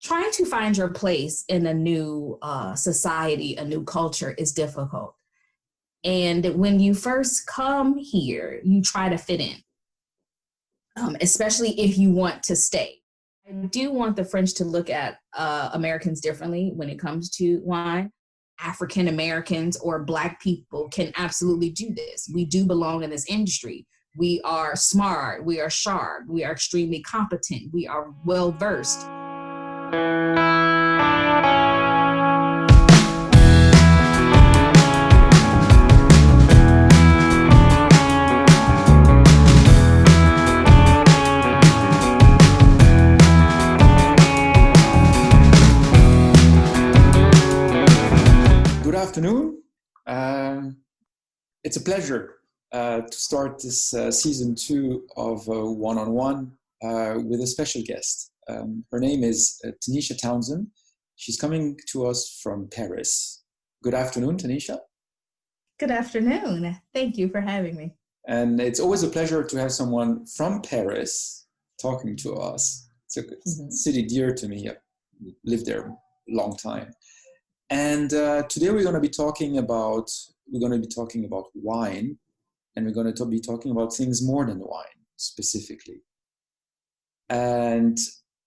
trying to find your place in a new society, a new culture is difficult. And when you first come here, you try to fit in, especially if you want to stay. I do want the French to look at Americans differently when it comes to wine. African Americans or Black people can absolutely do this. We do belong in this industry. We are smart, we are sharp, we are extremely competent, we are well versed. Good afternoon. It's a pleasure to start this season 2 of One-on-One with a special guest. Her name is Tanisha Townsend. She's coming to us from Paris. Good afternoon, Tanisha. Good afternoon. Thank you for having me. And it's always a pleasure to have someone from Paris talking to us. It's a city dear to me. I lived there a long time. And today we're going to be talking about wine, and we're going to be talking about things more than wine specifically. And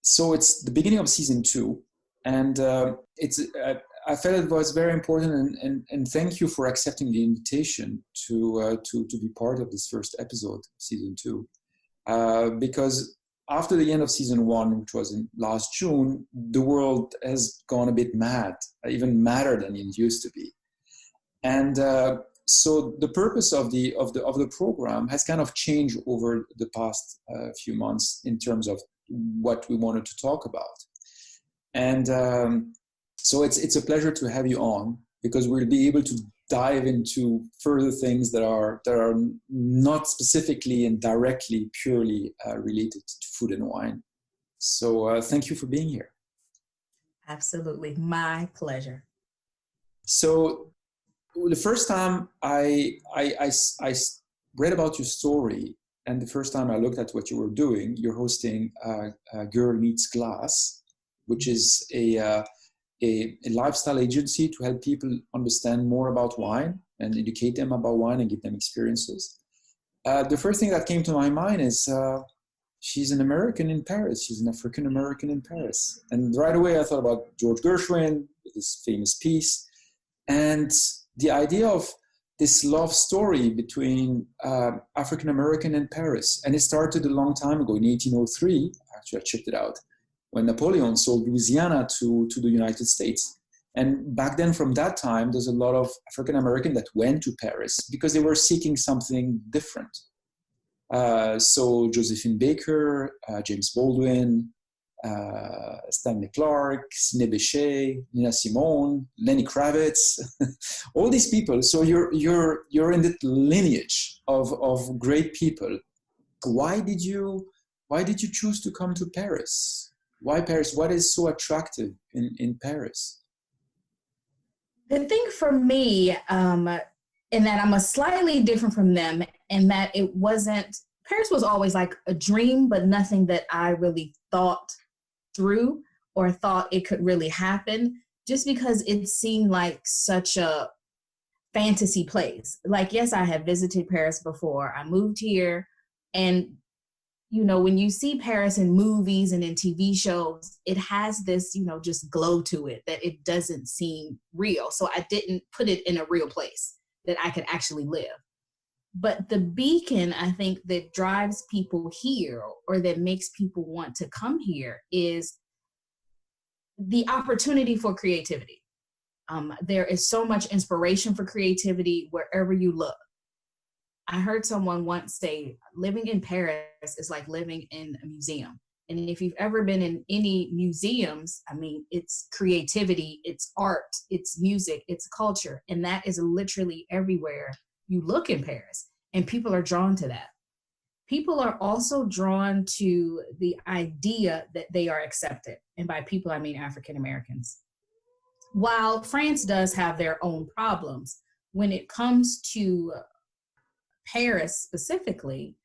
so it's the beginning of season 2, and I felt it was very important, and thank you for accepting the invitation to be part of this first episode of season 2, because after the end of season 1, which was in last June, the world has gone a bit mad, even madder than it used to be. And so the purpose of the program has kind of changed over the past few months in terms of what we wanted to talk about. And so it's a pleasure to have you on, because we'll be able to dive into further things that are not specifically and directly purely related to food and wine. So thank you for being here. Absolutely, my pleasure. So the first time I read about your story, and the first time I looked at what you were doing, you're hosting Girl Meets Glass, which is a lifestyle agency to help people understand more about wine and educate them about wine and give them experiences. The first thing that came to my mind is she's an American in Paris. She's an African American in Paris. And right away I thought about George Gershwin with his famous piece, and the idea of this love story between African American and Paris. And it started a long time ago in 1803. Actually, I checked it out, when Napoleon sold Louisiana to the United States. And back then, from that time, there's a lot of African American that went to Paris because they were seeking something different. So Josephine Baker, James Baldwin, Stanley Clark, Sidney Bechet, Nina Simone, Lenny Kravitz, all these people. So you're in that lineage of great people. Why did you choose to come to Paris? Why Paris? What is so attractive in Paris? The thing for me, in that I'm a slightly different from them, in that Paris was always like a dream, but nothing that I really thought through or thought it could really happen, just because it seemed like such a fantasy place. Like, yes, I had visited Paris before. I moved here, and when you see Paris in movies and in TV shows, it has this, just glow to it that it doesn't seem real. So I didn't put it in a real place that I could actually live. But the beacon, I think, that drives people here, or that makes people want to come here, is the opportunity for creativity. There is so much inspiration for creativity wherever you look. I heard someone once say, living in Paris is like living in a museum. And if you've ever been in any museums, it's creativity, it's art, it's music, it's culture. And that is literally everywhere you look in Paris. And people are drawn to that. People are also drawn to the idea that they are accepted. And by people, I mean African Americans. While France does have their own problems, when it comes to Paris specifically,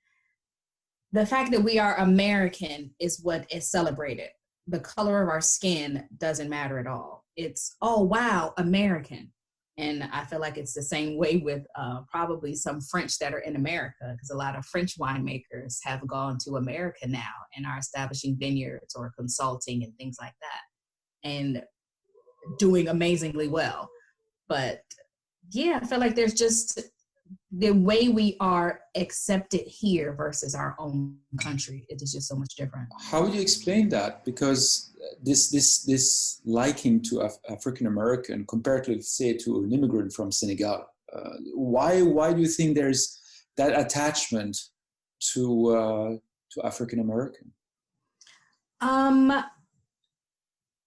the fact that we are American is what is celebrated the color of our skin doesn't matter at all. It's, oh, wow, American. And I feel like it's the same way with probably some French that are in America, because a lot of French winemakers have gone to America now and are establishing vineyards or consulting and things like that and doing amazingly well. But yeah, I feel like there's just the way we are accepted here versus our own country. It is just so much different. How would you explain that? Because this liking to African American compared to, say, to an immigrant from Senegal, why do you think there's that attachment to African American?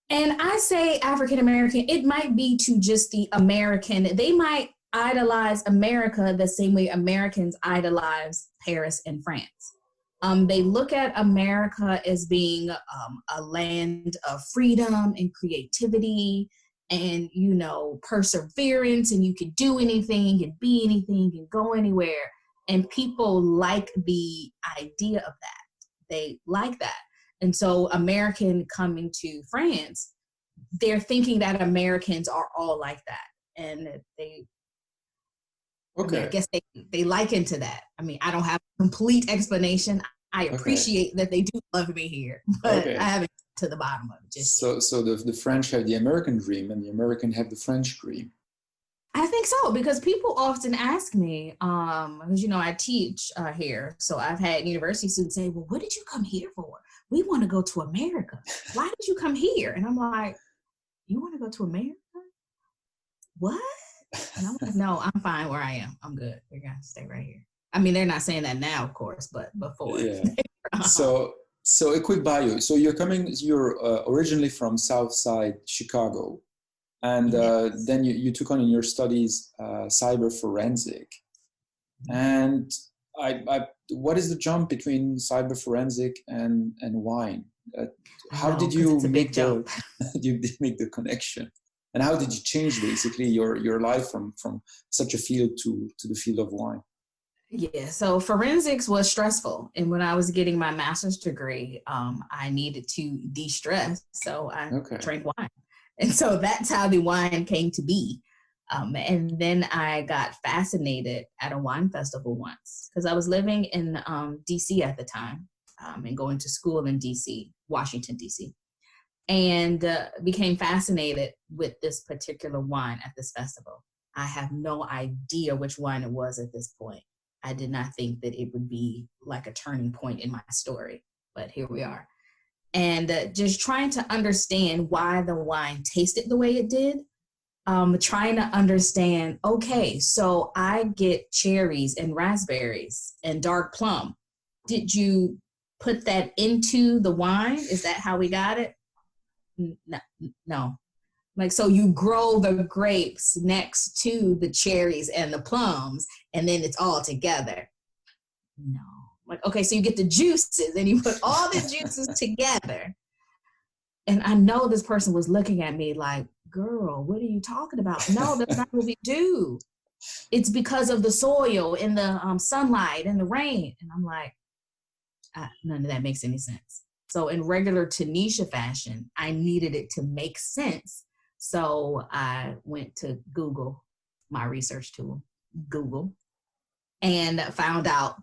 And I say African American, it might be to just the American. They might idolize America the same way Americans idolize Paris and France. They look at America as being a land of freedom and creativity and, you know, perseverance, and you can do anything and be anything and go anywhere. And people like the idea of that. They like that. And so American coming to France, they're thinking that Americans are all like that. And they, okay. I mean, I guess they liken to that. I mean, I don't have a complete explanation. I appreciate that they do love me here, but I haven't to the bottom of it. Just so the French have the American dream and the American have the French dream. I think so, because people often ask me, because, you know, I teach here. So I've had university students say, well, what did you come here for? We want to go to America. Why did you come here? And I'm like, you want to go to America? What? And I'm like, no, I'm fine where I am. I'm good. We're going to stay right here. I mean, they're not saying that now, of course, but before. Yeah. So a quick bio. So you're originally from Southside Chicago. And yes. Then you took on in your studies cyber forensic. And what is the jump between cyber forensic and wine? How did you make the connection? And how did you change basically your life from such a field to the field of wine? Yeah, so forensics was stressful. And when I was getting my master's degree, I needed to de-stress. So I drank wine. And so that's how the wine came to be. And then I got fascinated at a wine festival once because I was living in DC at the time and going to school in DC, Washington, DC, and became fascinated with this particular wine at this festival. I have no idea which wine it was at this point. I did not think that it would be like a turning point in my story, but here we are. And just trying to understand why the wine tasted the way it did. Trying to understand, okay, so I get cherries and raspberries and dark plum. Did you put that into the wine? Is that how we got it? No. Like, so you grow the grapes next to the cherries and the plums, and then it's all together. No. Like, okay, so you get the juices and you put all the juices together. And I know this person was looking at me like, girl, what are you talking about? No, that's not what we do. It's because of the soil and the sunlight and the rain. And I'm like, none of that makes any sense. So in regular Tanisha fashion, I needed it to make sense. So I went to Google, my research tool, Google, and found out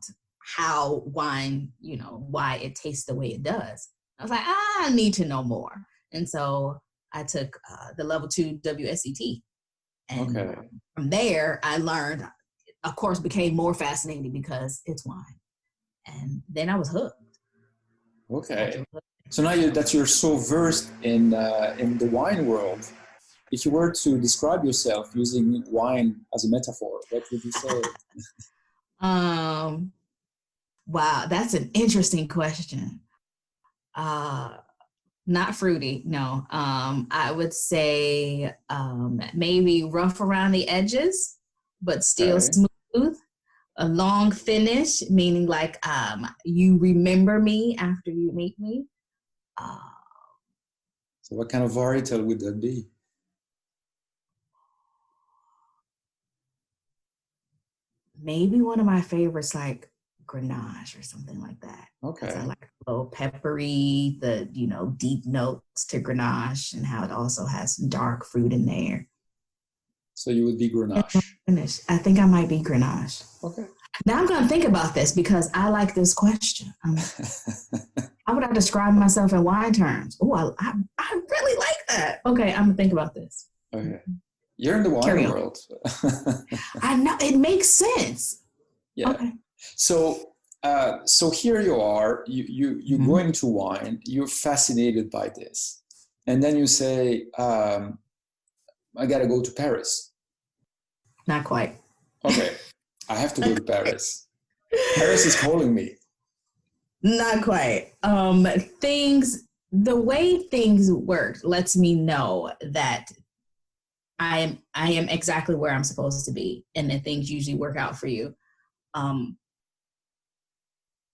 how wine, you know, why it tastes the way it does. I was like, I need to know more. And so I took the level 2 WSET. And from there, I learned, of course, became more fascinating because it's wine. And then I was hooked. Okay. So now that you're so versed in the wine world, if you were to describe yourself using wine as a metaphor, what would you say? Wow, that's an interesting question. Not fruity, no. I would say maybe rough around the edges, but still smooth. A long finish, meaning like you remember me after you meet me. So what kind of varietal would that be? Maybe one of my favorites, like Grenache or something like that. Okay. I like a little peppery, the, deep notes to Grenache, and how it also has some dark fruit in there. So you would be Grenache. I think I might be Grenache. Okay. Now I'm going to think about this because I like this question. How would I describe myself in wine terms? Oh, I really like that. Okay, I'm going to think about this. Okay. You're in the wine world. I know. It makes sense. Yeah. Okay. So here you are, you go into wine, you're fascinated by this. And then you say, I got to go to Paris. Not quite. Okay. I have to go to Paris. Paris is calling me. Not quite. The way things work lets me know that I am exactly where I'm supposed to be, and that things usually work out for you.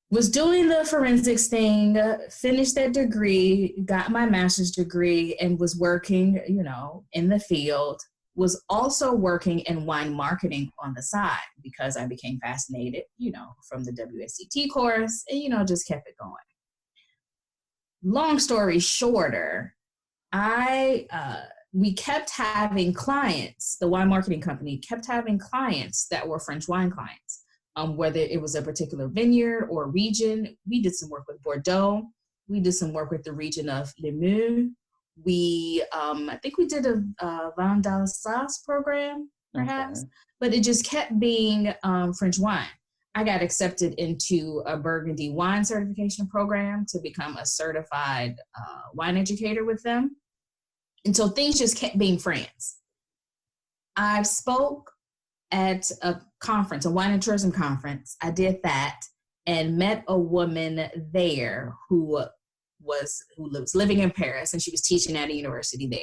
Was doing the forensics thing, finished that degree, got my master's degree, and was working, in the field. Was also working in wine marketing on the side because I became fascinated, from the WSET course, and, just kept it going. Long story shorter, we kept having clients, the wine marketing company kept having clients that were French wine clients. Whether it was a particular vineyard or region. We did some work with Bordeaux. We did some work with the region of Limoux. I think we did a Vin d'Alsace program, perhaps, but it just kept being French wine. I got accepted into a Burgundy wine certification program to become a certified wine educator with them. And so things just kept being France. I spoke at a conference, a wine and tourism conference. I did that and met a woman there who was living in Paris, and she was teaching at a university there.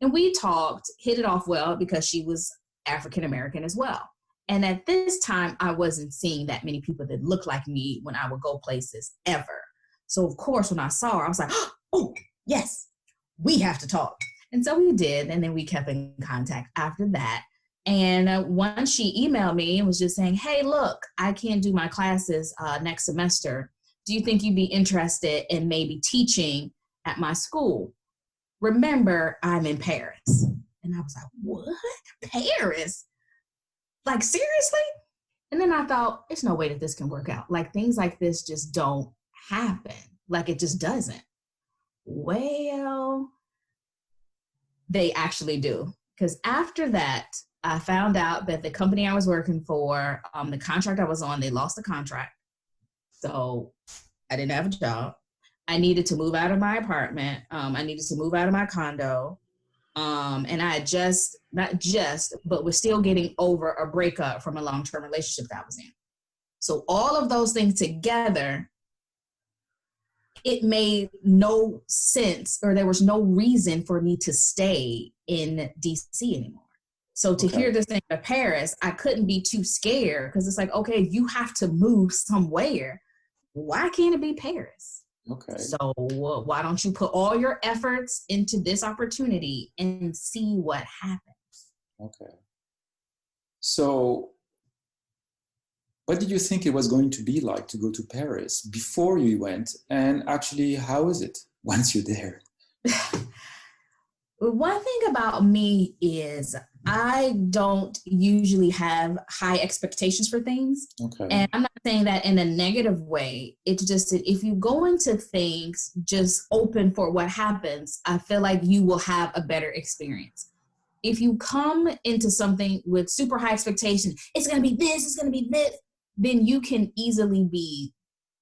And we talked, hit it off well because she was African American as well. And at this time, I wasn't seeing that many people that looked like me when I would go places ever. So of course, when I saw her, I was like, oh, yes, we have to talk. And so we did. And then we kept in contact after that. And once she emailed me and was just saying, hey, look, I can't do my classes next semester. Do you think you'd be interested in maybe teaching at my school? Remember, I'm in Paris. And I was like, what? Paris? Like, seriously? And then I thought, there's no way that this can work out. Like, things like this just don't happen. Like, it just doesn't. Well, they actually do. Because after that, I found out that the company I was working for, the contract I was on, they lost the contract. So I didn't have a job. I needed to move out of my apartment. I needed to move out of my condo. And I but was still getting over a breakup from a long-term relationship that I was in. So all of those things together, it made no sense, or there was no reason for me to stay in DC anymore. So to hear this thing of Paris, I couldn't be too scared because it's like, okay, you have to move somewhere. Why can't it be Paris? Okay. So why don't you put all your efforts into this opportunity and see what happens? Okay. So what did you think it was going to be like to go to Paris before you went? And actually, how is it once you're there? One thing about me is I don't usually have high expectations for things. Okay. And I'm not saying that in a negative way. It's just that if you go into things just open for what happens, I feel like you will have a better experience. If you come into something with super high expectations, it's going to be this, it's going to be this, then you can easily be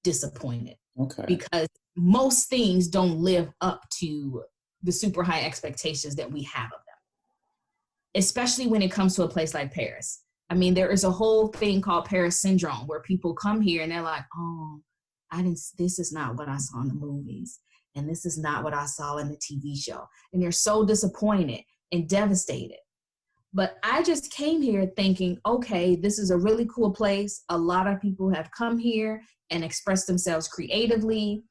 disappointed. Okay. Because most things don't live up to the super high expectations that we have of them, especially when it comes to a place like Paris. I mean, there is a whole thing called Paris syndrome where people come here and they're like, oh, this is not what I saw in the movies. And this is not what I saw in the TV show. And they're so disappointed and devastated. But I just came here thinking, okay, this is a really cool place. A lot of people have come here and expressed themselves creatively.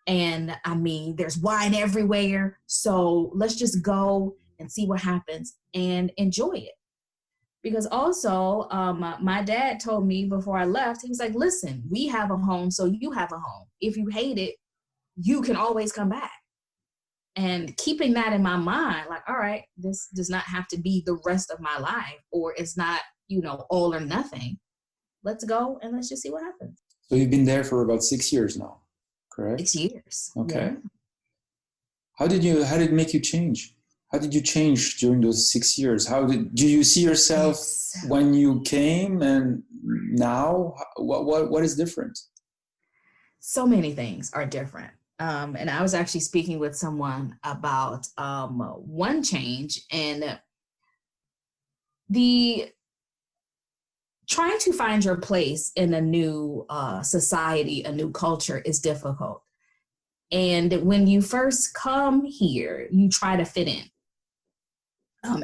And I mean, there's wine everywhere. So let's just go and see what happens and enjoy it. Because also, my dad told me before I left, he was like, listen, we have a home, so you have a home. If you hate it, you can always come back. And keeping that in my mind, like, all right, this does not have to be the rest of my life, or it's not, all or nothing. Let's go and let's just see what happens. So you've been there for about 6 years now, correct? 6 years. Okay. Yeah. How did it make you change? How did you change during those 6 years? Do you see yourself when you came and now? What is different? So many things are different. And I was actually speaking with someone about one change, and the trying to find your place in a new society, a new culture is difficult. And when you first come here, you try to fit in,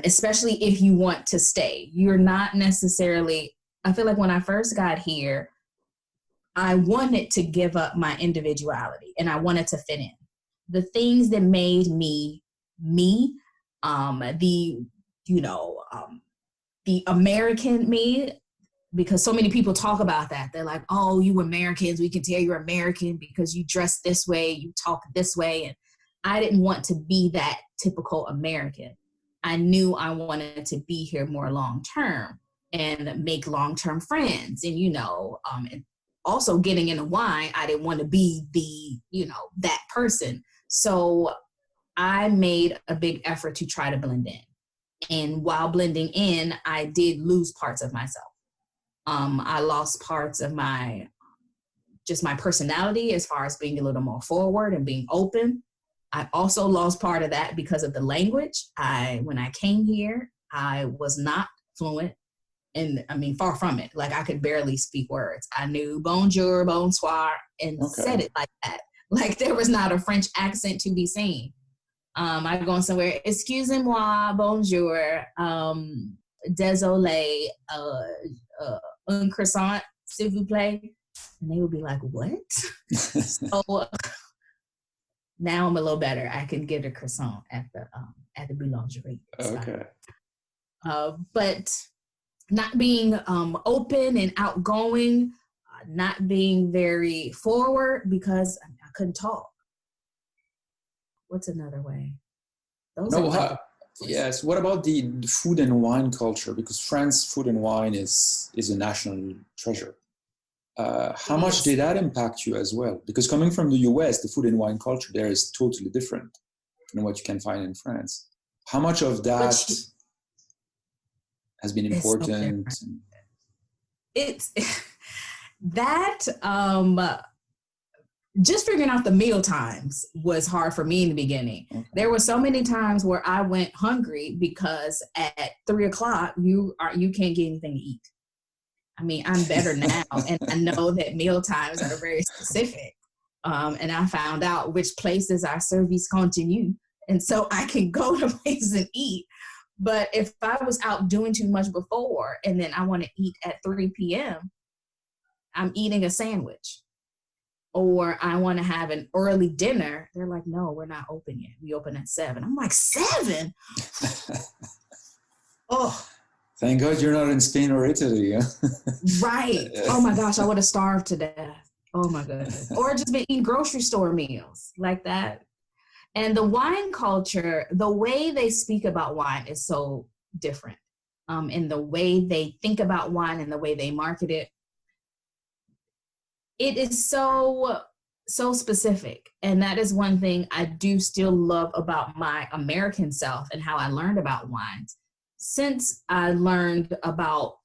especially if you want to stay. You're not necessarily, I feel like when I first got here, I wanted to give up my individuality and I wanted to fit in. The things that made me, the American me, because so many people talk about that. They're like, oh, you Americans, we can tell you're American because you dress this way, you talk this way. And I didn't want to be that typical American. I knew I wanted to be here more long-term and make long-term friends. And, and also getting into wine, I didn't want to be that person. So I made a big effort to try to blend in. And while blending in, I did lose parts of myself. I lost parts of my personality as far as being a little more forward and being open. I also lost part of that because of the language. When I came here, I was not fluent, and far from it. Like, I could barely speak words. I knew bonjour, bonsoir, and said it like that. Like, there was not a French accent to be seen. I go somewhere, excusez-moi, bonjour, désolé, un croissant, s'il vous plaît. And they would be like, what? So now I'm a little better. I can get a croissant at the boulangerie. Okay. But not being open and outgoing, not being very forward because I couldn't talk. What's another way? Yes. What about the food and wine culture? Because France food and wine is a national treasure. How much did that impact you as well? Because coming from the US, the food and wine culture there is totally different than what you can find in France. How much of that has been important? It's that just figuring out the meal times was hard for me in the beginning. Okay. There were so many times where I went hungry because at 3:00 you can't get anything to eat. I'm better now, and I know that meal times are very specific. And I found out which places are service continue, and so I can go to places and eat. But if I was out doing too much before, and then I want to eat at 3 p.m., I'm eating a sandwich. Or I want to have an early dinner. They're like, no, we're not open yet. We open at 7. I'm like, 7? Oh. Thank God you're not in Spain or Italy. Huh? Right. Oh my gosh, I would have starved to death. Oh my goodness. Or just been eating grocery store meals like that. And the wine culture, the way they speak about wine is so different. In the way they think about wine and the way they market it. It is so specific. And that is one thing I do still love about my American self and how I learned about wines. Since I learned about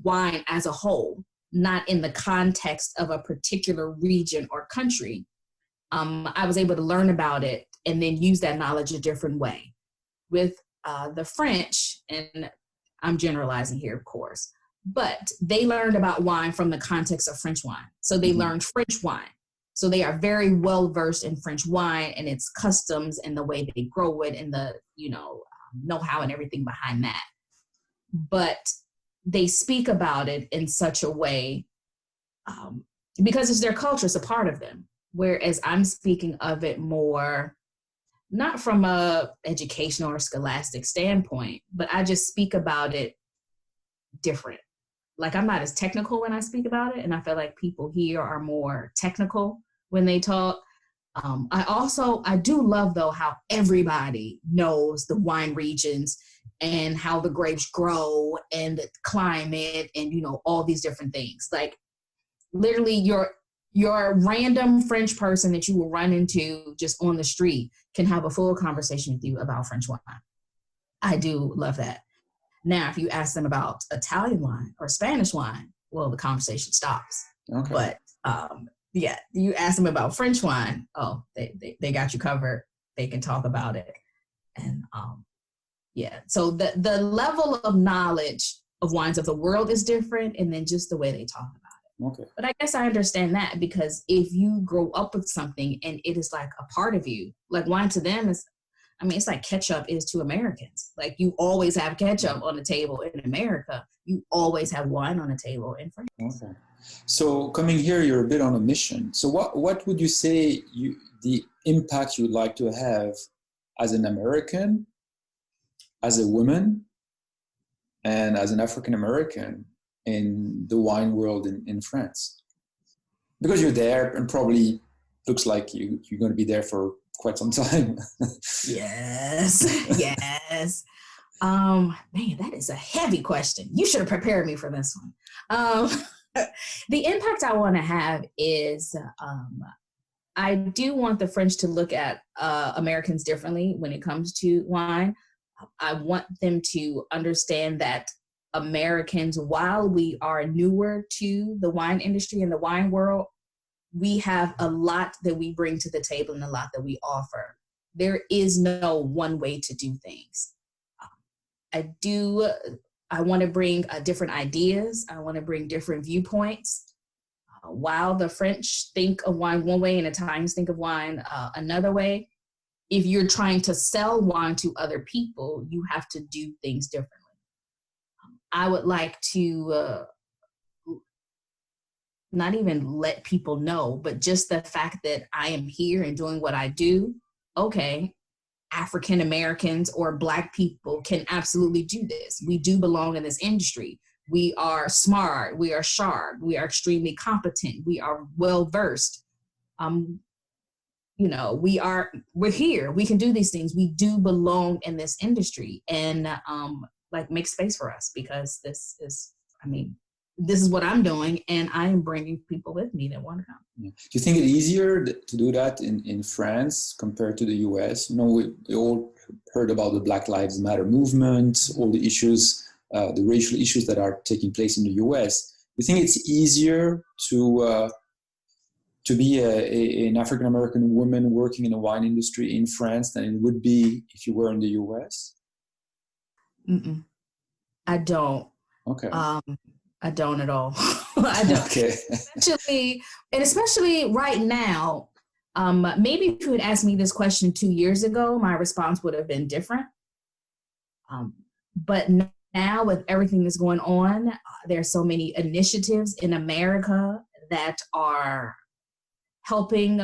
wine as a whole, not in the context of a particular region or country, I was able to learn about it and then use that knowledge a different way. With the French, and I'm generalizing here, of course, but they learned about wine from the context of French wine. So they learned French wine. So they are very well versed in French wine and its customs and the way they grow it and the, know-how and everything behind that. But they speak about it in such a way because it's their culture, it's a part of them. Whereas I'm speaking of it more, not from a educational or scholastic standpoint, but I just speak about it different. Like, I'm not as technical when I speak about it, and I feel like people here are more technical when they talk. I do love, though, how everybody knows the wine regions and how the grapes grow and the climate and, you know, all these different things. Like, literally your random French person that you will run into just on the street can have a full conversation with you about French wine. I do love that. Now, if you ask them about Italian wine or Spanish wine, well, the conversation stops. Okay. But yeah, you ask them about French wine, oh, they got you covered. They can talk about it. And yeah, so the level of knowledge of wines of the world is different, and then just the way they talk about it. Okay. But I guess I understand that, because if you grow up with something and it is like a part of you, like wine to them is, I mean, it's like ketchup is to Americans. Like, you always have ketchup on the table in America. You always have wine on the table in France. Okay. So coming here, you're a bit on a mission. So what would you say the impact you'd like to have as an American, as a woman, and as an African American in the wine world in France? Because you're there, and probably looks like you're going to be there for quite some time. Yes, yes. Man, that is a heavy question. You should have prepared me for this one. The impact I want to have is I do want the French to look at Americans differently when it comes to wine. I want them to understand that Americans, while we are newer to the wine industry and the wine world, we have a lot that we bring to the table and a lot that we offer. There is no one way to do things. I want to bring different ideas. I want to bring different viewpoints. While the French think of wine one way and Italians think of wine another way, if you're trying to sell wine to other people, you have to do things differently. I would like to not even let people know, but just the fact that I am here and doing what I do, okay, African Americans or Black people can absolutely do this. We do belong in this industry. We are smart. We are sharp. We are extremely competent. We are well-versed. You know, we're here. We can do these things. We do belong in this industry, and like, make space for us, because this is what I'm doing, and I am bringing people with me that want to come. Yeah. Do you think it's easier to do that in France compared to the US? You know, we all heard about the Black Lives Matter movement, all the issues, the racial issues that are taking place in the US. Do you think it's easier to be an African-American woman working in the wine industry in France than it would be if you were in the US? I don't. Okay. I don't at all. I don't. Okay. especially right now, maybe if you had asked me this question 2 years ago, my response would have been different. But now, with everything that's going on, there's so many initiatives in America that are helping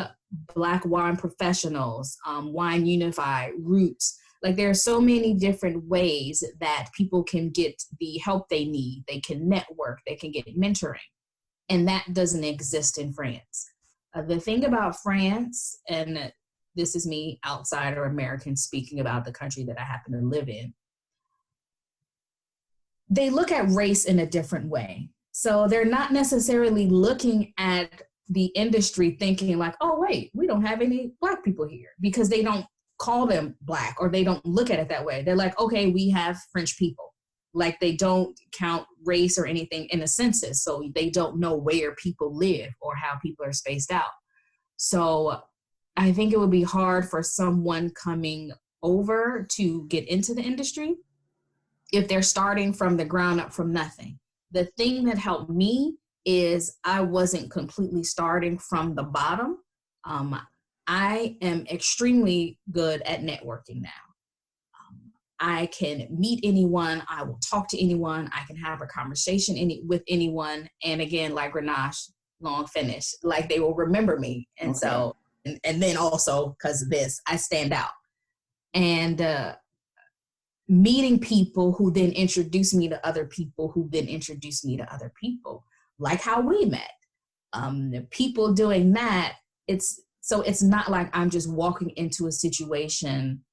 Black wine professionals, Wine Unified, Roots. Like, there are so many different ways that people can get the help they need. They can network, they can get mentoring, and that doesn't exist in France. The thing about France, and this is me, outsider American, speaking about the country that I happen to live in, they look at race in a different way. So they're not necessarily looking at the industry thinking like, oh, wait, we don't have any Black people here, because they don't call them Black, or they don't look at it that way. They're like, okay, we have French people. Like, they don't count race or anything in a census, so they don't know where people live or how people are spaced out. So I think it would be hard for someone coming over to get into the industry if they're starting from the ground up from nothing. The thing that helped me is I wasn't completely starting from the bottom. I am extremely good at networking now. I can meet anyone. I will talk to anyone. I can have a conversation with anyone. And again, like Grenache, long finish, like, they will remember me. And okay. So, and then also because of this, I stand out. And meeting people who then introduced me to other people who then introduced me to other people, like how we met. The people doing that, it's not like I'm just walking into a situation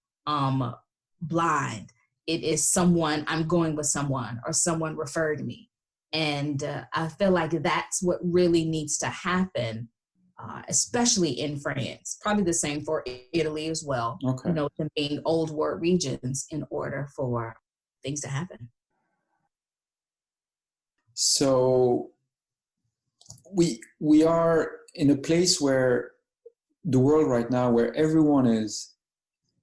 blind. It is someone, I'm going with someone, or someone referred me. And I feel like that's what really needs to happen, especially in France. Probably the same for Italy as well. Okay. Them being old war regions in order for things to happen. So we are in a place where the world right now, where everyone is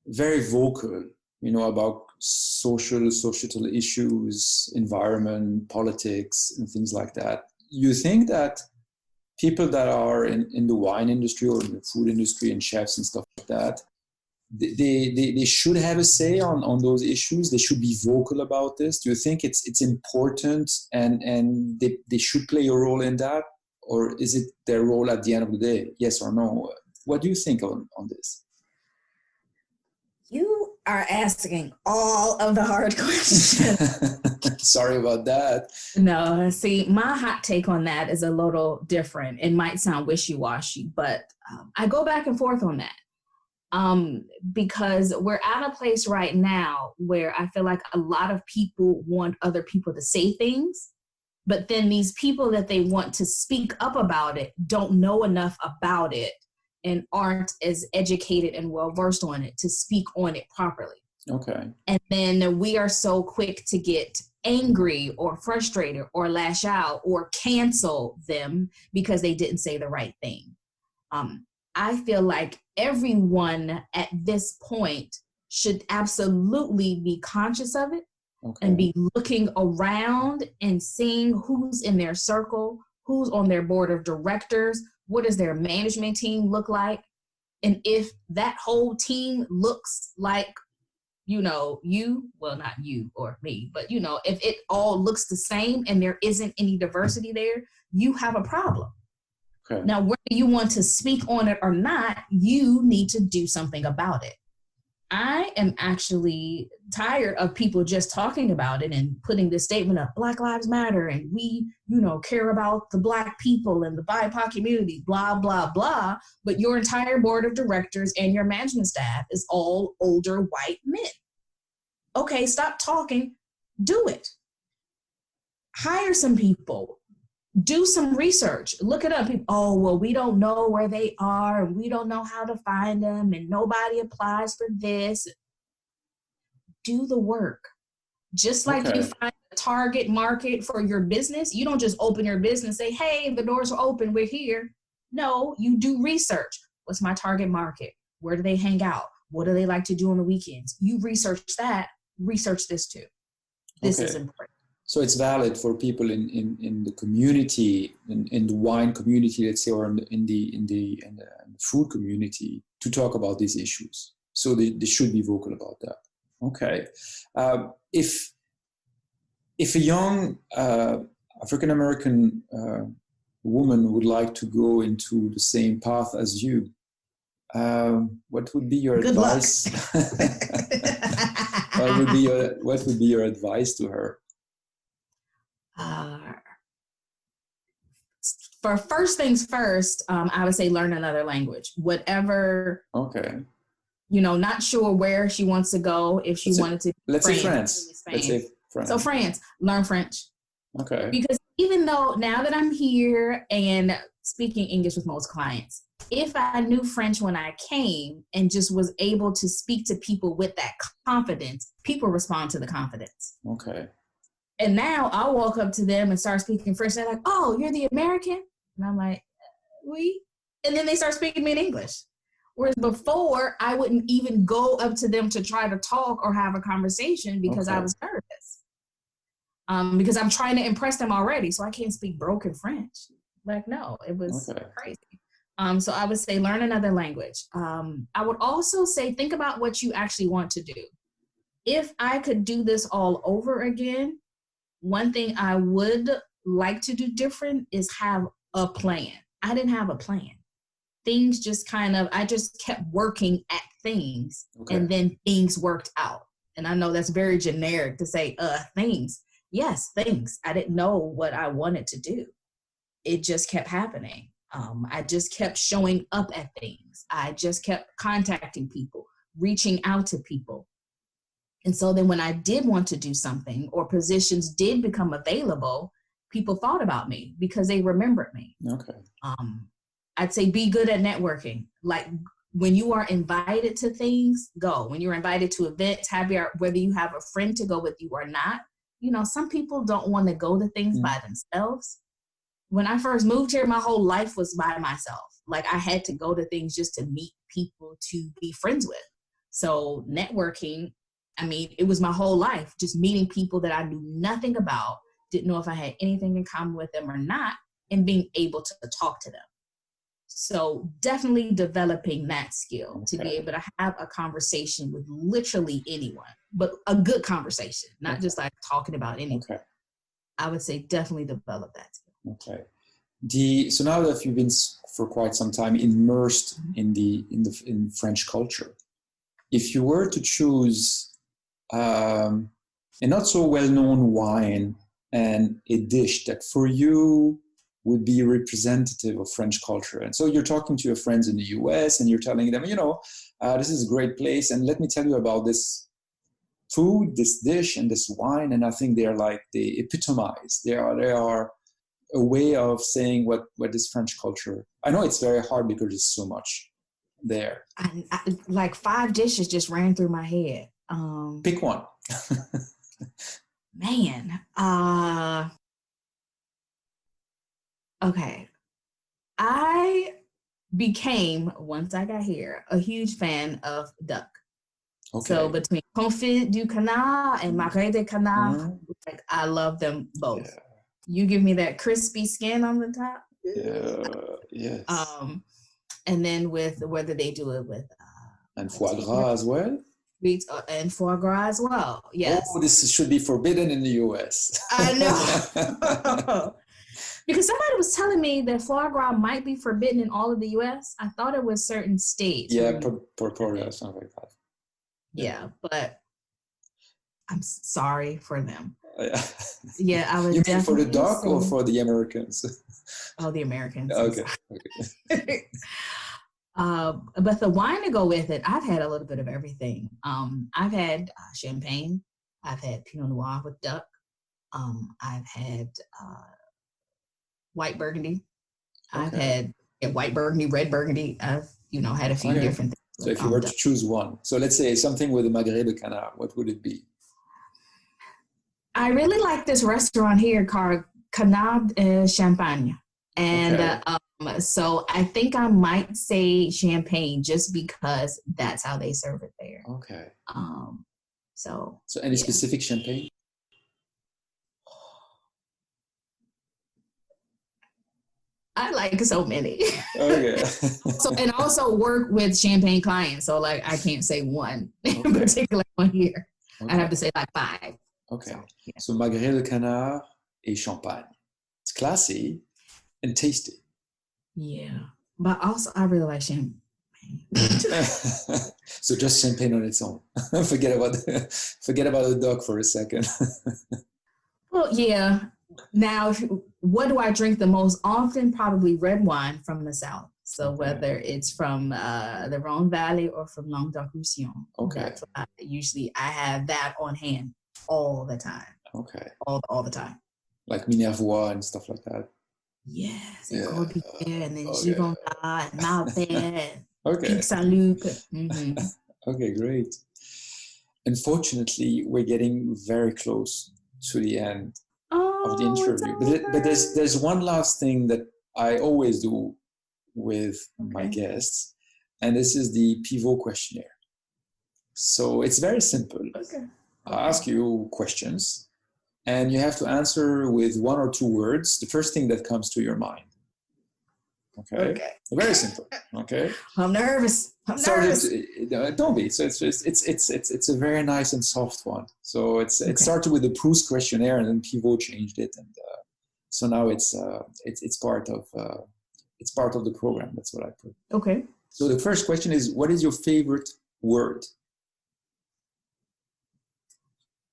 very vocal, about societal issues, environment, politics, and things like that. You think that people that are in the wine industry or in the food industry and chefs and stuff like that, they should have a say on those issues? They should be vocal about this? Do you think it's important and they should play a role in that? Or is it their role at the end of the day? Yes or no? What do you think on this? You are asking all of the hard questions. Sorry about that. No, see, my hot take on that is a little different. It might sound wishy-washy, but I go back and forth on that. Because we're at a place right now where I feel like a lot of people want other people to say things, but then these people that they want to speak up about it don't know enough about it and aren't as educated and well-versed on it to speak on it properly. Okay. And then we are so quick to get angry or frustrated or lash out or cancel them because they didn't say the right thing. I feel like everyone at this point should absolutely be conscious of it. Okay. And be looking around and seeing who's in their circle, who's on their board of directors, what does their management team look like? And if that whole team looks like, well, not you or me, but, if it all looks the same and there isn't any diversity there, you have a problem. Okay. Now, whether you want to speak on it or not, you need to do something about it. I am actually tired of people just talking about it and putting this statement of Black Lives Matter and we, care about the Black people and the BIPOC community, blah, blah, blah. But your entire board of directors and your management staff is all older white men. Okay, stop talking. Do it. Hire some people. Do some research. Look it up. Oh, well, we don't know where they are and we don't know how to find them and nobody applies for this. Do the work. Just like you find a target market for your business, you don't just open your business and say, hey, the doors are open, we're here. No, you do research. What's my target market? Where do they hang out? What do they like to do on the weekends? You research that. Research this too. This is important. So it's valid for people in the community, in the wine community, let's say, or in the food community, to talk about these issues. So they should be vocal about that. Okay. If a young African American woman would like to go into the same path as you, what would be your advice? What would be your advice to her? For first things first, I would say learn another language. Whatever. Okay. Not sure where she wants to go. If she wanted to, let's say France. Let's say France. So France, learn French. Okay. Because even though now that I'm here and speaking English with most clients, if I knew French when I came and just was able to speak to people with that confidence, people respond to the confidence. Okay. And now I'll walk up to them and start speaking French. They're like, oh, you're the American? And I'm like, oui. And then they start speaking to me in English. Whereas before, I wouldn't even go up to them to try to talk or have a conversation because I was nervous. Because I'm trying to impress them already. So I can't speak broken French. Like, no, it was crazy. So I would say learn another language. I would also say think about what you actually want to do. If I could do this all over again, one thing I would like to do different is have a plan. I didn't have a plan. Things just I just kept working at things and then things worked out. And I know that's very generic to say things. Yes, things. I didn't know what I wanted to do. It just kept happening. I just kept showing up at things. I just kept contacting people, reaching out to people. And so then when I did want to do something or positions did become available, people thought about me because they remembered me. Okay. I'd say be good at networking. Like when you are invited to things, go. When you're invited to events, whether you have a friend to go with you or not. You know, some people don't want to go to things by themselves. When I first moved here, my whole life was by myself. Like I had to go to things just to meet people to be friends with. So networking, I mean, it was my whole life, just meeting people that I knew nothing about, didn't know if I had anything in common with them or not, and being able to talk to them. So definitely developing that skill to be able to have a conversation with literally anyone, but a good conversation, not just like talking about anything. I would say definitely develop that skill. Okay. So now that you've been for quite some time immersed in French culture, if you were to choose a not so well-known wine and a dish that for you would be representative of French culture. And so you're talking to your friends in the US and you're telling them, this is a great place. And let me tell you about this food, this dish, and this wine. And I think they epitomize. They are a way of saying what is French culture. I know it's very hard because there's so much there. I like 5 dishes just ran through my head. Pick one. Man. Okay. I became, once I got here, a huge fan of duck. Okay. So between confit du canard and marais de canard, like I love them both. Yeah. You give me that crispy skin on the top. Yes. And then with whether they do it with and foie gras as well. And foie gras as well. Yes. Oh, this should be forbidden in the US. I know. Because somebody was telling me that foie gras might be forbidden in all of the US. I thought it was certain states. Yeah, Portugal, something like that. Yeah, but I'm sorry for them. Yeah, I was. You mean for the duck or for the Americans? Oh, the Americans. Okay. But the wine to go with it, I've had a little bit of everything. I've had champagne. I've had Pinot Noir with duck. I've had white Burgundy. I've had white Burgundy, red Burgundy. I've had a few different things. So if you were to choose one, so let's say something with a Marais de Canard, what would it be? I really like this restaurant here called Canard Champagne. And so I think I might say champagne just because that's how they serve it there. Okay. So any specific champagne? I like so many. Okay. And also work with champagne clients. So like I can't say one in particular one here. Okay. I have to say like 5. Okay. So Marais de Canard et champagne. It's classy and tasty. Yeah. But also I really like champagne. So just champagne on its own. Forget about the duck for a second. Well, yeah. Now, what do I drink the most often? Probably red wine from the South. So whether it's from the Rhone Valley or from Languedoc-Roussillon. Okay. I have that on hand all the time. Okay. All the time. Like Minervois and stuff like that. Yes. And Corbière and then Gigondas and Malbec. Pink Saint-Luc. Mm-hmm. Okay, great. Unfortunately, we're getting very close to the end of the interview. But there's one last thing that I always do with my guests, and this is the pivot questionnaire. So it's very simple. I'll ask you questions, and you have to answer with 1 or 2 words, the first thing that comes to your mind. Okay. Very simple. Okay. I'm nervous. Don't be. So it's a very nice and soft one. So it started with the Proust questionnaire, and then Pivot changed it, and so now it's part of the program. That's what I put. Okay. So the first question is, what is your favorite word?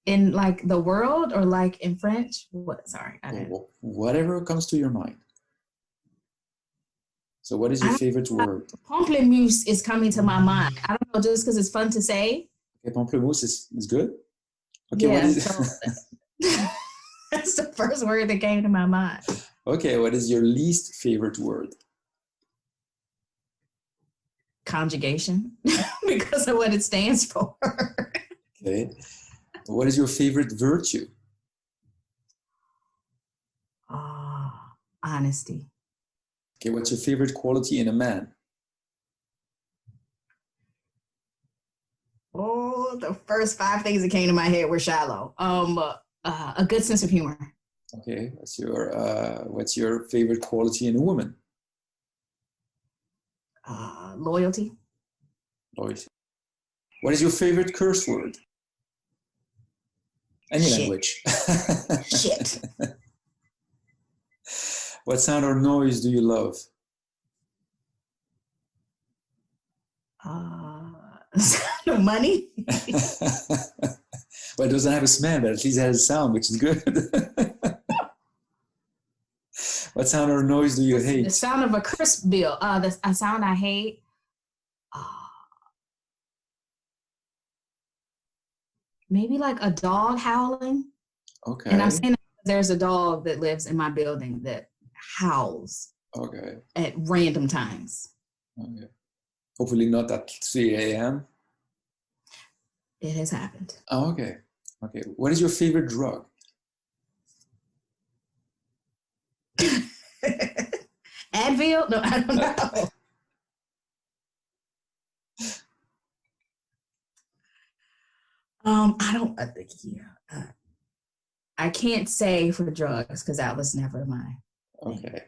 In like the world or like in French? What? Sorry, I didn't. Whatever comes to your mind. So what is your favorite word? Pamplemousse is coming to my mind. I don't know, just because it's fun to say. Okay, pamplemousse is good? Okay, yeah, what is so that's the first word that came to my mind. Okay, what is your least favorite word? Conjugation, because of what it stands for. Okay. What is your favorite virtue? Honesty. Okay, what's your favorite quality in a man? Oh, the first 5 things that came to my head were shallow. A good sense of humor. Okay, what's your favorite quality in a woman? Loyalty. Loyalty. What is your favorite curse word? Any Shit. language. Shit. What sound or noise do you love? Money. Well, it doesn't have a smell, but at least it has a sound, which is good. What sound or noise do you hate? The sound of a crisp bill. A sound I hate. Maybe like a dog howling. Okay. And I'm saying that there's a dog that lives in my building that howls. Okay. At random times. Okay. Hopefully not at 3 a.m. It has happened. Oh, okay. Okay. What is your favorite drug? Advil? No, I don't know. I can't say for drugs because that was never my Okay. thing.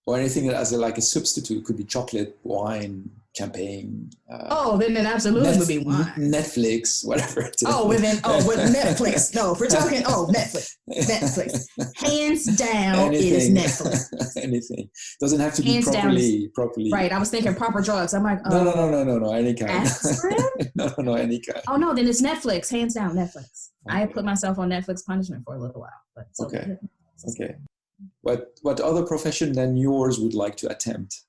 Or anything as like a substitute. Could be chocolate, wine, champagne. Then it absolutely would be wine. Netflix, whatever it is. With Netflix. No, if we're talking, Netflix. Hands down, anything. it is Netflix. Anything. Doesn't have to Hands be properly. Right, I was thinking proper drugs. I'm like, No, any kind. Aspirin? No, any kind. Oh no, then it's Netflix. Hands down, Netflix. Okay. I put myself on Netflix punishment for a little while, but it's okay. Okay. What other profession than yours would like to attempt?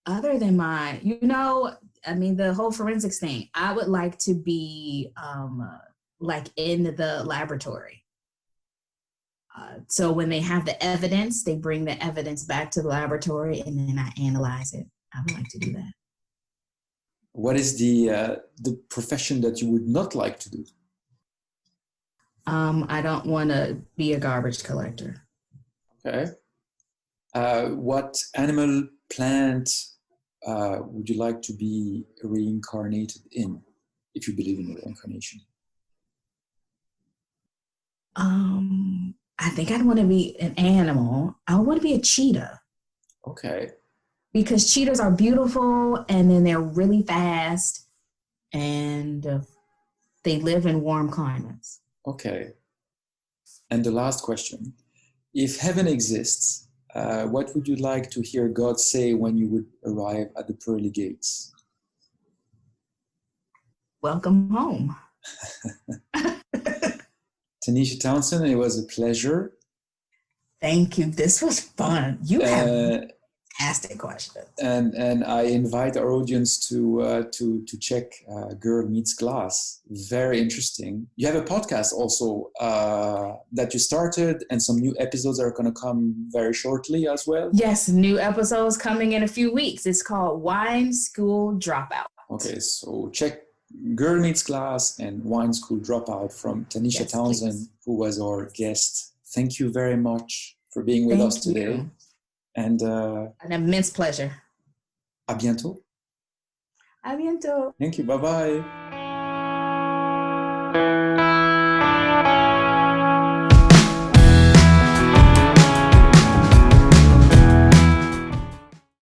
Other than mine, the whole forensics thing, I would like to be like in the laboratory. So when they have the evidence, they bring the evidence back to the laboratory and then I analyze it. I would like to do that. What is the profession that you would not like to do? I don't want to be a garbage collector. Okay. What animal, plant would you like to be reincarnated in, if you believe in reincarnation? I think I'd want to be an animal. I want to be a cheetah. Okay. Because cheetahs are beautiful and then they're really fast and they live in warm climates. Okay. And the last question. If heaven exists, what would you like to hear God say when you would arrive at the pearly gates? Welcome home. Tanisha Townsend, it was a pleasure. Thank you. This was fun. You have fantastic questions. And I invite our audience to check Girl Meets Glass. Very interesting. You have a podcast also that you started, and some new episodes are going to come very shortly as well. Yes, new episodes coming in a few weeks. It's called Wine School Dropout. Okay, so check Girl Meets Glass and Wine School Dropout from Tanisha Townsend, please. Who was our guest. Thank you very much for being with us today. You. And an immense pleasure. À bientôt. À bientôt. Thank you. Bye-bye.